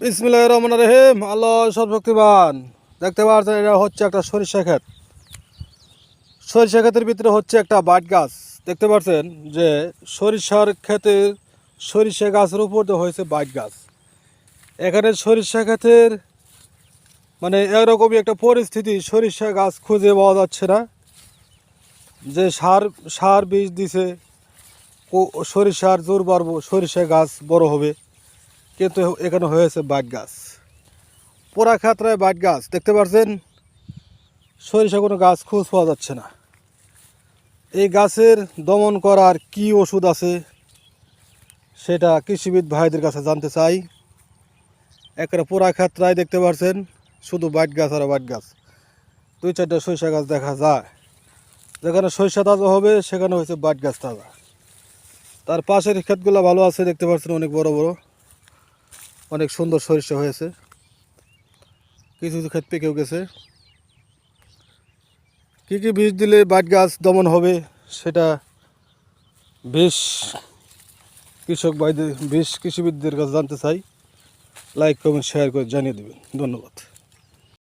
বিসমিল্লাহির রহমানির রহিম। আল্লাহ সর্বশক্তিমান। দেখতে পাচ্ছেন এটা হচ্ছে একটা সরিষা ক্ষেত। সরিষা ক্ষেতের ভিতরে হচ্ছে একটা বাট গাছ। দেখতে পাচ্ছেন যে সরিষার ক্ষেতের সরিষা গাছের উপর দিয়ে হয়েছে বাট গাছ। এখানে সরিষা ক্ষেতের মানে এরকমই একটা পরিস্থিতি, সরিষা গাছ খুঁজে পাওয়া যাচ্ছে না। যে সার বীজ দিছে সরিষার জোর বাড়বো, সরিষা গাছ বড় হবে, কিন্তু এখানে হয়েছে বাট গাছ। পোড়া খাতরায় বাট গাছ। দেখতে পাচ্ছেন সরিষা কোনো গাছ খোঁজ পাওয়া যাচ্ছে না। এই গাছের দমন করার কি ওষুধ আছে সেটা কৃষিবিদ ভাইদের কাছে জানতে চাই। একটা পোড়া খাতরায় দেখতে পাচ্ছেন শুধু বাট গাছ আর বাট গাছ, 2-4টা সরিষা গাছ দেখা যায়। যেখানে সরিষা তাজা হবে সেখানে হয়েছে বাট গাছ তাজা। তার পাশের ক্ষেতগুলো ভালো আছে, দেখতে পাচ্ছেন অনেক বড় বড়, অনেক সুন্দর সরিষা হয়েছে। কিছু কিছু ক্ষেত পেকেও গেছে। কী কী বীজ দিলে বাট গাছ দমন হবে সেটা বেশ কৃষকবিদদের কাছে জানতে চাই। লাইক কমেন্ট শেয়ার করে জানিয়ে দেবেন। ধন্যবাদ।